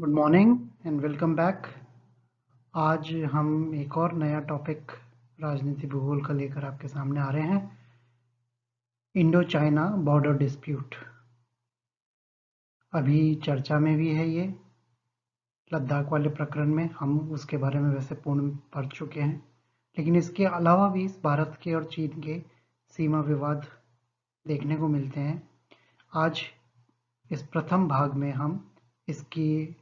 Good morning and welcome back. आज हम एक और नया टॉपिक राजनीति भूगोल का लेकर आपके सामने आ रहे हैं। इंडो चाइना बॉर्डर डिस्प्यूट अभी चर्चा में भी है। ये लद्दाख वाले प्रकरण में हम उसके बारे में वैसे पूर्ण पढ़ चुके हैं, लेकिन इसके अलावा भी भारत के और चीन के सीमा विवाद देखने को मिलते हैं। आज इस प्रथम भाग में हम इसकी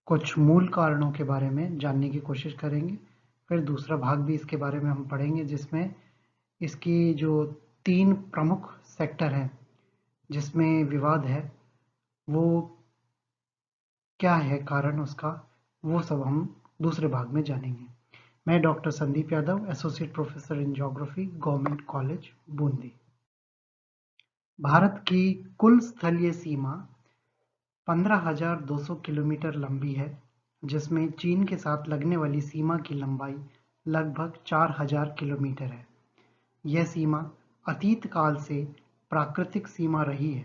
कुछ मूल कारणों के बारे में जानने की कोशिश करेंगे। फिर दूसरा भाग भी इसके बारे में हम पढ़ेंगे, जिसमें इसकी जो 3 प्रमुख सेक्टर हैं जिसमें विवाद है, वो क्या है कारण उसका, वो सब हम दूसरे भाग में जानेंगे। मैं doctor Sandeep Yadav, associate professor in geography, government college Bundi. Bharat की कुल स्थलीय सीमा 15,200 किलोमीटर लंबी है, जिसमें चीन के साथ लगने वाली सीमा की लंबाई लगभग 4,000 किलोमीटर है। यह सीमा अतीत काल से प्राकृतिक सीमा रही है,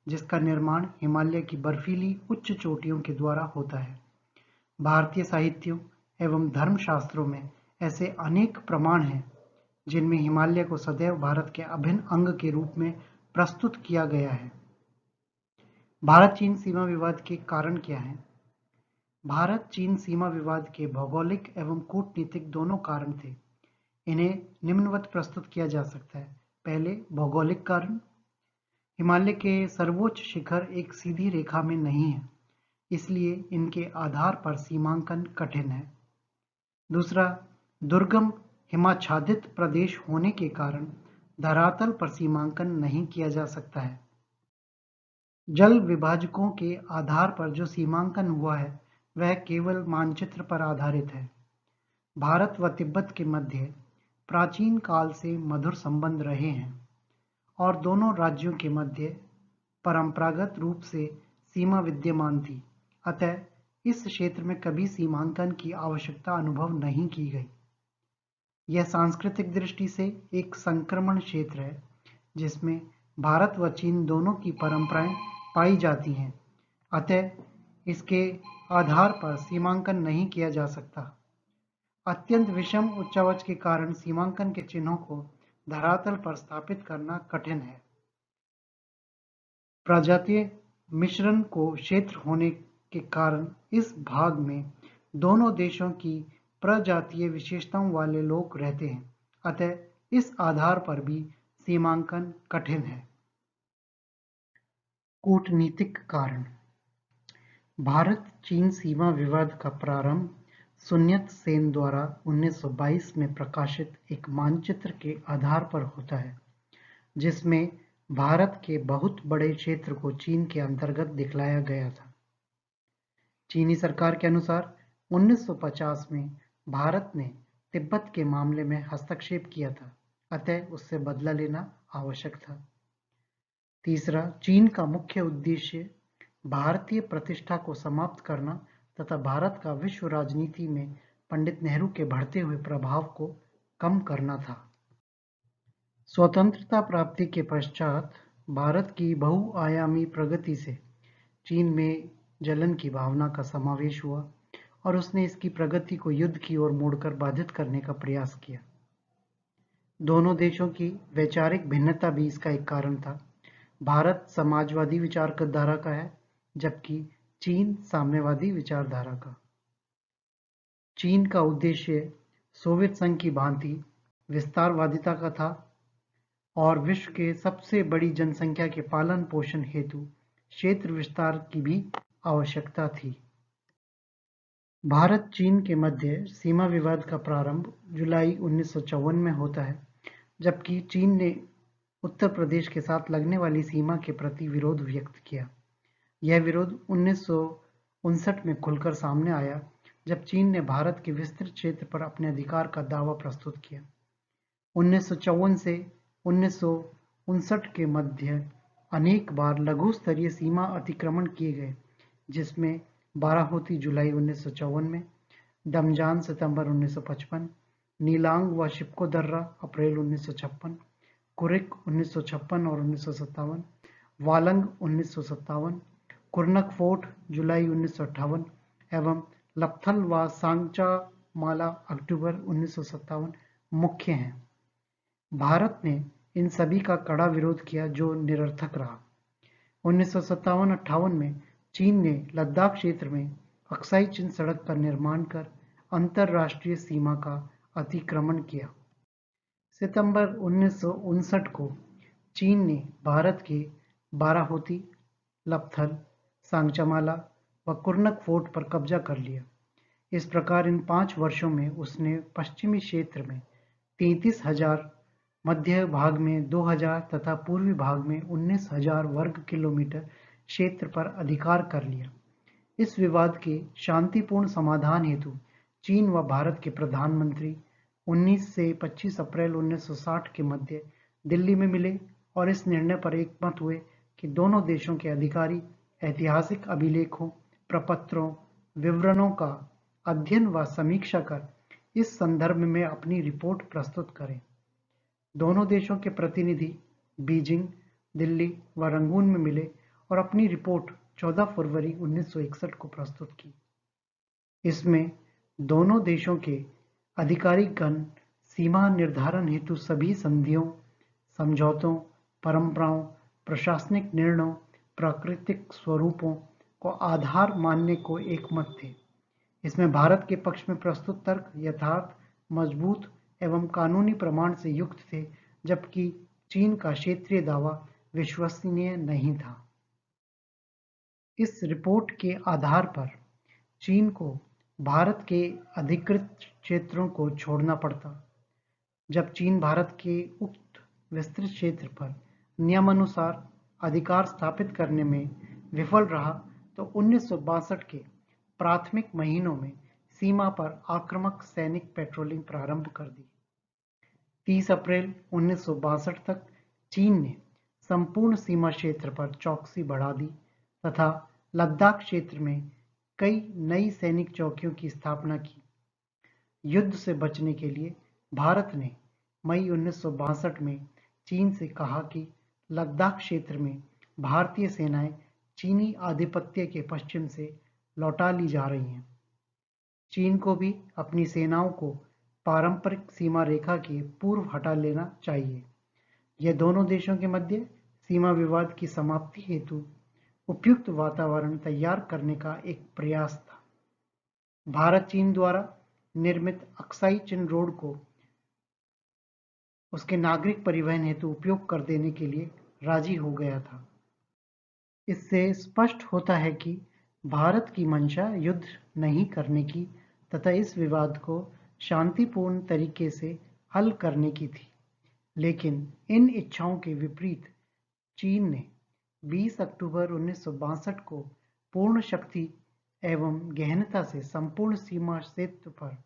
जिसका निर्माण हिमालय की बर्फीली उच्च चोटियों के द्वारा होता है। भारतीय साहित्यों एवं धर्मशास्त्रों में ऐसे अनेक प्रमाण हैं जिनमें हिमालय को सदैव भारत के अभिन्न अंग के रूप में प्रस्तुत किया गया है। भारत चीन सीमा विवाद के कारण क्या हैं? भारत चीन सीमा विवाद के भौगोलिक एवं कूटनीतिक दोनों कारण थे। इन्हें निम्नवत प्रस्तुत किया जा सकता है। पहले, भौगोलिक कारण। हिमालय के सर्वोच्च शिखर एक सीधी रेखा में नहीं है, इसलिए इनके आधार पर सीमांकन कठिन है। दूसरा, दुर्गम हिमाच्छादित प्रदेश होने के कारण धरातल पर सीमांकन नहीं किया जा सकता है। जल विभाजकों के आधार पर जो सीमांकन हुआ है वह केवल मानचित्र पर आधारित है। भारत व तिब्बत के मध्य प्राचीन काल से मधुर संबंध रहे हैं और दोनों राज्यों के मध्य परंपरागत रूप से सीमा विद्यमान थी। अतः इस क्षेत्र में कभी सीमांकन की आवश्यकता अनुभव नहीं की गई। यह सांस्कृतिक दृष्टि से एक संक्रमण क्षेत्र है, जिसमें भारत व चीन दोनों की परंपराएं पाई जाती हैं। अतः इसके आधार पर सीमांकन नहीं किया जा सकता। अत्यंत विषम उच्चावच के कारण सीमांकन के चिन्हों को धरातल पर स्थापित करना कठिन है। प्रजातीय मिश्रण को क्षेत्र होने के कारण इस भाग में दोनों देशों की प्रजातीय विशेषताओं वाले लोग रहते हैं। अतः इस आधार पर भी सीमांकन कठिन है। कूटनीतिक कारण। भारत चीन सीमा विवाद का प्रारंभ सुन्यत सेन द्वारा 1922 में प्रकाशित एक मानचित्र के आधार पर होता है, जिसमें भारत के बहुत बड़े क्षेत्र को चीन के अंतर्गत दिखलाया गया था। चीनी सरकार के अनुसार 1950 में भारत ने तिब्बत के मामले में हस्तक्षेप किया था, अतः उससे बदला लेना आवश्यक था। तीसरा, चीन का मुख्य उद्देश्य भारतीय प्रतिष्ठा को समाप्त करना तथा भारत का विश्व राजनीति में पंडित नेहरू के बढ़ते हुए प्रभाव को कम करना था। स्वतंत्रता प्राप्ति के पश्चात भारत की बहुआयामी प्रगति से चीन में जलन की भावना का समावेश हुआ और उसने इसकी प्रगति को युद्ध की ओर मोड़कर बाधित करने का प्रयास किया। दोनों देशों की वैचारिक भिन्नता भी इसका एक कारण था। भारत समाजवादी विचारधारा का है, जबकि चीन साम्यवादी विचारधारा का। चीन का उद्देश्य सोवियत संघ की भांति विस्तारवादिता का था और विश्व के सबसे बड़ी जनसंख्या के पालन पोषण हेतु क्षेत्र विस्तार की भी आवश्यकता थी। भारत चीन के मध्य सीमा विवाद का प्रारंभ जुलाई 1954 में होता है, जबकि चीन ने उत्तर प्रदेश के साथ लगने वाली सीमा के प्रति विरोध व्यक्त किया। यह विरोध 1959 में खुलकर सामने आया, जब चीन ने भारत के विस्तृत क्षेत्र पर अपने अधिकार का दावा प्रस्तुत किया। 1954 से 1959 के मध्य अनेक बार लघु स्तरीय सीमा अतिक्रमण किए गए, जिसमें बाराहोती जुलाई 1954 में, दमजान सितंबर 1955, नीलांग व शिपको दर्रा अप्रैल 1956, कुरिक 1956 और 1957, वालंग 1957, कुर्नक फोर्ट जुलाई 1958 एवं लपथल व सांगचामाला अक्टूबर 1957 मुख्य हैं। भारत ने इन सभी का कड़ा विरोध किया जो निरर्थक रहा। 1957-58 में चीन ने लद्दाख क्षेत्र में अक्साई चिन सड़क का निर्माण कर अंतरराष्ट्रीय सीमा का अतिक्रमण किया। सितंबर 1959 को चीन ने भारत के बाराहोती, लपथल, सांगचामाला व कुर्नक फोर्ट पर कब्जा कर लिया। इस प्रकार इन 5 वर्षों में उसने पश्चिमी क्षेत्र में 33,000, मध्य भाग में 2,000 तथा पूर्वी भाग में 19,000 वर्ग किलोमीटर क्षेत्र पर अधिकार कर लिया। इस विवाद के शांतिपूर्ण समाधान हेतु चीन व भारत के प्रधानमंत्री 19 से 25 अप्रैल 1960 के मध्य दिल्ली में मिले और इस निर्णय पर एकमत हुए कि दोनों देशों के अधिकारी ऐतिहासिक अभिलेखों, प्रपत्रों, विवरणों का अध्ययन व समीक्षा कर इस संदर्भ में अपनी रिपोर्ट प्रस्तुत करें। दोनों देशों के प्रतिनिधि बीजिंग, दिल्ली व रंगून में मिले और अपनी रिपोर्ट 14 फरवरी 1961 को प्रस्तुत की। इसमें दोनों देशों के अधिकारीगण सीमा निर्धारण हेतु सभी संधियों, समझौतों, परंपराओं, प्रशासनिक निर्णयों, प्राकृतिक स्वरूपों को आधार मानने को एकमत थे। इसमें भारत के पक्ष में प्रस्तुत तर्क यथार्थ, मजबूत एवं कानूनी प्रमाण से युक्त थे, जबकि चीन का क्षेत्रीय दावा विश्वसनीय नहीं था। इस रिपोर्ट के आधार पर चीन को भारत के अधिकृत क्षेत्रों को छोड़ना पड़ता। जब चीन भारत के उक्त विस्तृत क्षेत्र पर नियमानुसार अधिकार स्थापित करने में विफल रहा तो 1962 के प्राथमिक महीनों में सीमा पर आक्रामक सैनिक पेट्रोलिंग प्रारंभ कर दी। 30 अप्रैल 1962 तक चीन ने संपूर्ण सीमा क्षेत्र पर चौकसी बढ़ा दी तथा लद्दाख क्षेत्र में कई नई सैनिक चौकियों की स्थापना की। युद्ध से बचने के लिए भारत ने मई 1962 में चीन से कहा कि लद्दाख क्षेत्र में भारतीय सेनाएं चीनी आधिपत्य के पश्चिम से लौटा ली जा रही हैं। चीन को भी अपनी सेनाओं को पारंपरिक सीमा रेखा के पूर्व हटा लेना चाहिए। यह दोनों देशों के मध्य सीमा विवाद की समाप्ति हेतु उपयुक्त वातावरण तैयार करने का एक प्रयास था। भारत चीन द्वारा निर्मित अक्साई चिन रोड को उसके नागरिक परिवहन हेतु उपयोग कर देने के लिए राजी हो गया था। इससे स्पष्ट होता है कि भारत की मंशा युद्ध नहीं करने की तथा इस विवाद को शांतिपूर्ण तरीके से हल करने की थी। लेकिन इन इच्छाओं के विपरीत चीन ने 20 अक्टूबर 1962 को पूर्ण शक्ति एवं गहनता से संपूर्ण सीमा क्षेत्र पर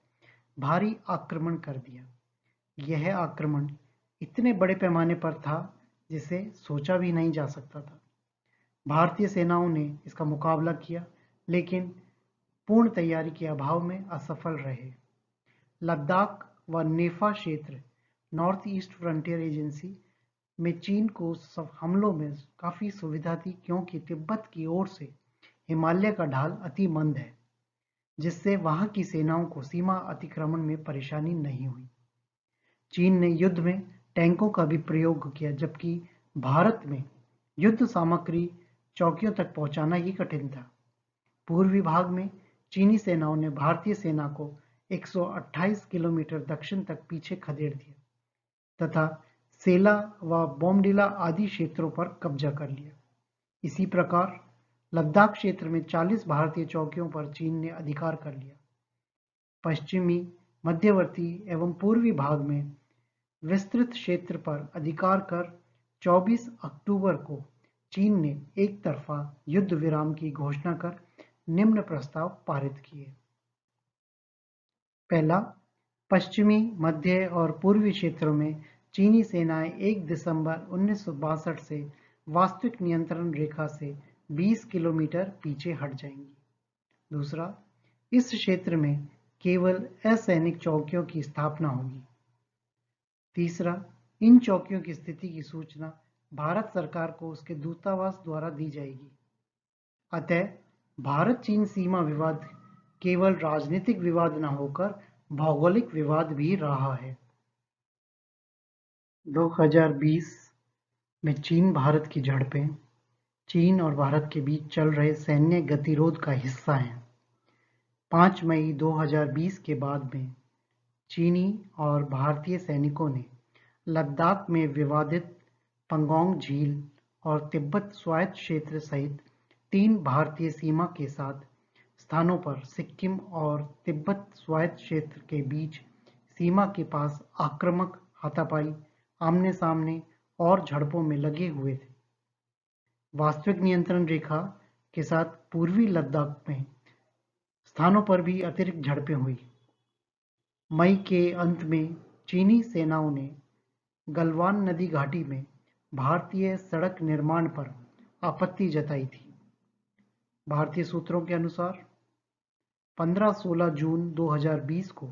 भारी आक्रमण कर दिया। यह आक्रमण इतने बड़े पैमाने पर था जिसे सोचा भी नहीं जा सकता था। भारतीय सेनाओं ने इसका मुकाबला किया, लेकिन पूर्ण तैयारी के अभाव में असफल रहे। लद्दाख व नेफा क्षेत्र नॉर्थ ईस्ट फ्रंटियर एजेंसी में चीन को हमलों में काफ़ी सुविधा थी, क्योंकि तिब्बत की ओर से हिमालय का ढाल अति मंद है, जिससे वहां की सेनाओं को सीमा अतिक्रमण में परेशानी नहीं हुई। चीन ने युद्ध में टैंकों का भी प्रयोग किया, जबकि भारत में युद्ध सामग्री चौकियों तक पहुंचाना ही कठिन था। पूर्वी भाग में चीनी सेनाओं ने भारतीय सेना को 128 किलोमीटर दक्षिण तक पीछे खदेड़ दिया तथा सेला व बोमडिला आदि क्षेत्रों पर कब्जा कर लिया। इसी प्रकार लद्दाख क्षेत्र में 40 भारतीय चौकियों पर चीन ने अधिकार कर लिया। पश्चिमी, मध्यवर्ती एवं पूर्वी भाग में विस्तृत क्षेत्र पर अधिकार कर 24 अक्टूबर को चीन ने एक तरफा युद्ध विराम की घोषणा कर निम्न प्रस्ताव पारित किए। पहला, पश्चिमी, मध्य और पूर्वी क्षेत्रों में चीनी सेनाएं 1 दिसंबर 1962 से वास्तविक नियंत्रण रेखा से 20 किलोमीटर पीछे हट जाएंगी। दूसरा, इस क्षेत्र में केवल असैनिक चौकियों की स्थापना होगी। तीसरा, इन चौकियों की स्थिति की सूचना भारत सरकार को उसके दूतावास द्वारा दी जाएगी। अतः भारत चीन सीमा विवाद केवल राजनीतिक विवाद न होकर भौगोलिक विवाद भी रहा है। 2020 में चीन भारत की झड़पें चीन और भारत के बीच चल रहे सैन्य गतिरोध का हिस्सा हैं। 5 मई 2020 के बाद में चीनी और भारतीय सैनिकों ने लद्दाख में विवादित पंगोंग झील और तिब्बत स्वायत्त क्षेत्र सहित 3 भारतीय सीमा के साथ स्थानों पर सिक्किम और तिब्बत स्वायत्त क्षेत्र के बीच सीमा के पास आक्रामक हाथापाई, आमने सामने और झड़पों में लगे हुए थे। वास्तविक नियंत्रण रेखा के साथ पूर्वी लद्दाख में स्थानों पर भी अतिरिक्त झड़पें हुई। मई के अंत में चीनी सेनाओं ने गलवान नदी घाटी में भारतीय सड़क निर्माण पर आपत्ति जताई थी। भारतीय सूत्रों के अनुसार 15-16 जून 2020 को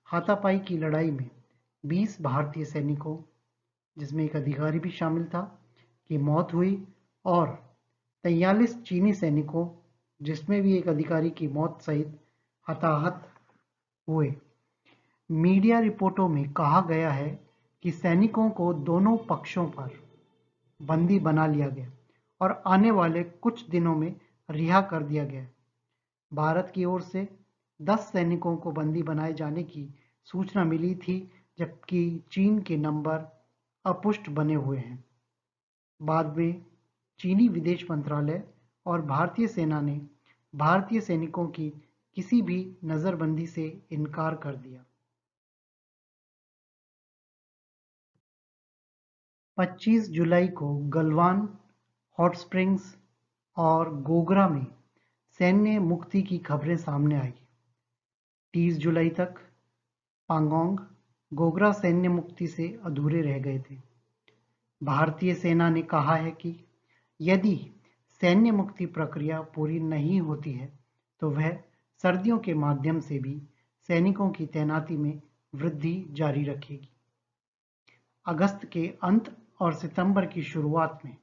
हाथापाई की लड़ाई में 20 भारतीय सैनिकों, जिसमें एक अधिकारी भी शामिल था, की मौत हुई और 43 चीनी सैनिकों, जिसमें भी एक अधिकारी की मौत सहित हताहत हुए। मीडिया रिपोर्टों में कहा गया है कि सैनिकों को दोनों पक्षों पर बंदी बना लिया गया और आने वाले कुछ दिनों में रिहा कर दिया गया। भारत की ओर से 10 सैनिकों को बंदी बनाए जाने की सूचना मिली थी, जबकि चीन के नंबर अपुष्ट बने हुए हैं। बाद में चीनी विदेश मंत्रालय और भारतीय सेना ने भारतीय सैनिकों की किसी भी नजरबंदी से इनकार कर दिया। 25 जुलाई को गलवान, हॉट स्प्रिंग्स और गोगरा में सैन्य मुक्ति की खबरें सामने आई। 30 जुलाई तक पांगोंग, गोगरा सैन्य मुक्ति से अधूरे रह गए थे। भारतीय सेना ने कहा है कि यदि सैन्य मुक्ति प्रक्रिया पूरी नहीं होती है तो वह सर्दियों के माध्यम से भी सैनिकों की तैनाती में वृद्धि जारी रखेगी। अगस्त के अंत और सितंबर की शुरुआत में,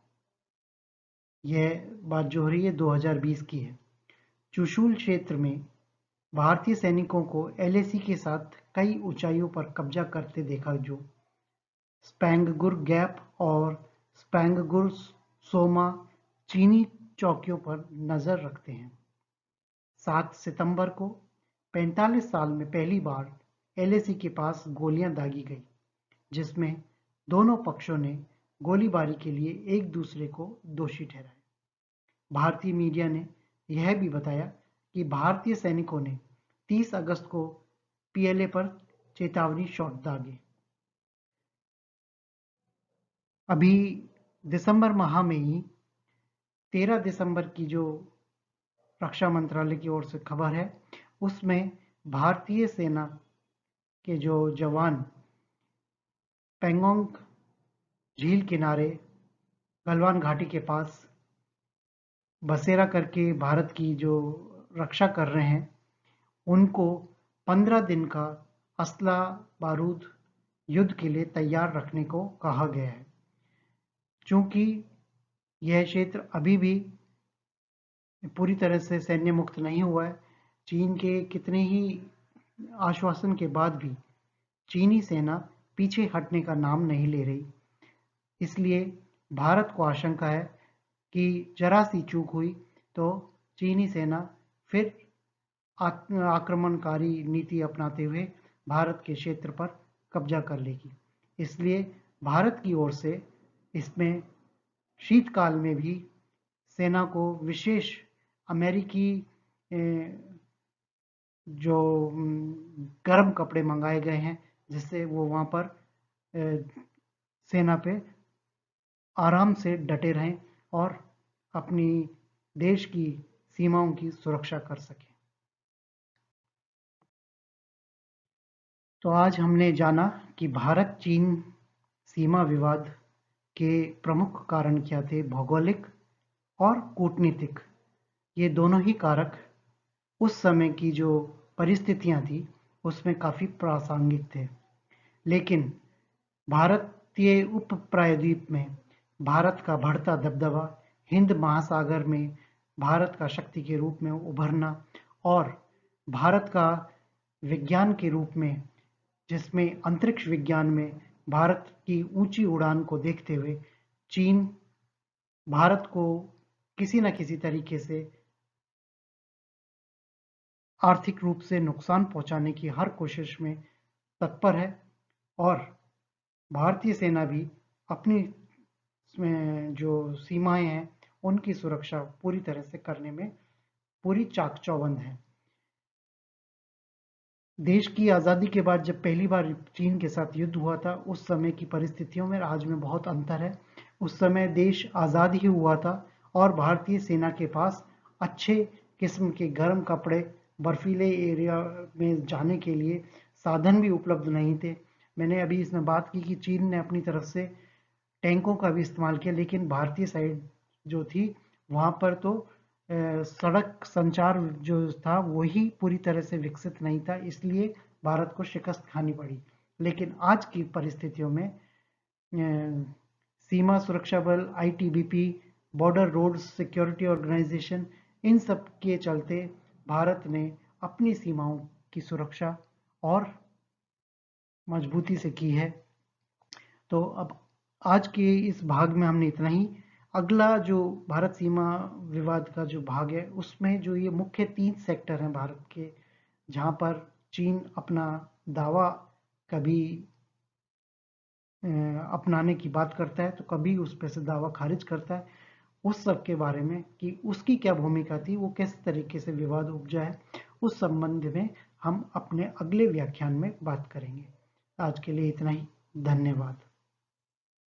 यह बात जो हो रही है 2020 की है, चुशूल क्षेत्र में भारतीय सैनिकों को एलएसी के साथ कई ऊंचाइयों पर कब्जा करते देखा, जो स्पैंगगुर गैप और स्पैंगगुर सोमा चीनी चौकियों पर नजर रखते हैं। 7 सितंबर को 45 साल में पहली बार एलएसी के पास गोलियां दागी गई, जिसमें दोनों पक्षों ने गोलीबारी के लिए एक दूसरे को दोषी ठहराया। भारतीय मीडिया ने यह भी बताया कि भारतीय सैनिकों ने 30 अगस्त को पीएलए पर चेतावनी शॉट दागे। अभी दिसंबर माह में ही 13 दिसंबर की जो रक्षा मंत्रालय की ओर से खबर है, उसमें भारतीय सेना के जो जवान पेंगोंग झील किनारे गलवान घाटी के पास बसेरा करके भारत की जो रक्षा कर रहे हैं, उनको 15 दिन का असला बारूद युद्ध के लिए तैयार रखने को कहा गया है। चूंकि यह क्षेत्र अभी भी पूरी तरह से सैन्य मुक्त नहीं हुआ है, चीन के कितने ही आश्वासन के बाद भी चीनी सेना पीछे हटने का नाम नहीं ले रही। इसलिए भारत को आशंका है कि जरा सी चूक हुई तो चीनी सेना फिर आक्रमणकारी नीति अपनाते हुए भारत के क्षेत्र पर कब्जा कर लेगी। इसलिए भारत की ओर से इसमें शीतकाल में भी सेना को विशेष अमेरिकी जो गर्म कपड़े मंगाए गए हैं, जिससे वो वहाँ पर सेना पे आराम से डटे रहें और अपनी देश की सीमाओं की सुरक्षा कर सकें। तो आज हमने जाना कि भारत चीन सीमा विवाद के प्रमुख कारण क्या थे, भौगोलिक और कूटनीतिक। ये दोनों ही कारक उस समय की जो परिस्थितियां थी उसमें काफ़ी प्रासंगिक थे। लेकिन भारतीय उप प्रायद्वीप में भारत का बढ़ता दबदबा, हिंद महासागर में भारत का शक्ति के रूप में उभरना और भारत का विज्ञान के रूप में, जिसमें अंतरिक्ष विज्ञान में भारत की ऊंची उड़ान को देखते हुए चीन भारत को किसी न किसी तरीके से आर्थिक रूप से नुकसान पहुंचाने की हर कोशिश में तत्पर है और भारतीय सेना भी अपनी जो सीमाएं हैं उनकी सुरक्षा पूरी तरह से करने में पूरी चाक चौबंद है। देश की आज़ादी के बाद जब पहली बार चीन के साथ युद्ध हुआ था, उस समय की परिस्थितियों में आज में बहुत अंतर है। उस समय देश आज़ाद ही हुआ था और भारतीय सेना के पास अच्छे किस्म के गर्म कपड़े, बर्फीले एरिया में जाने के लिए साधन भी उपलब्ध नहीं थे। मैंने अभी इसमें बात की कि चीन ने अपनी तरफ से टैंकों का भी इस्तेमाल किया, लेकिन भारतीय साइड जो थी वहाँ पर तो सड़क संचार जो था वही पूरी तरह से विकसित नहीं था, इसलिए भारत को शिकस्त खानी पड़ी। लेकिन आज की परिस्थितियों में सीमा सुरक्षा बल, ITBP, border road security organisation, इन सब के चलते भारत ने अपनी सीमाओं की सुरक्षा और मजबूती से की है। तो अब आज के इस भाग में हमने इतना ही। अगला जो भारत सीमा विवाद का जो भाग है उसमें जो ये मुख्य 3 सेक्टर हैं भारत के, जहां पर चीन अपना दावा कभी अपनाने की बात करता है तो कभी उस पर से दावा खारिज करता है, उस सब के बारे में कि उसकी क्या भूमिका थी, वो किस तरीके से विवाद उपजा है, उस संबंध में हम अपने अगले व्याख्यान में बात करेंगे। आज के लिए इतना ही। धन्यवाद।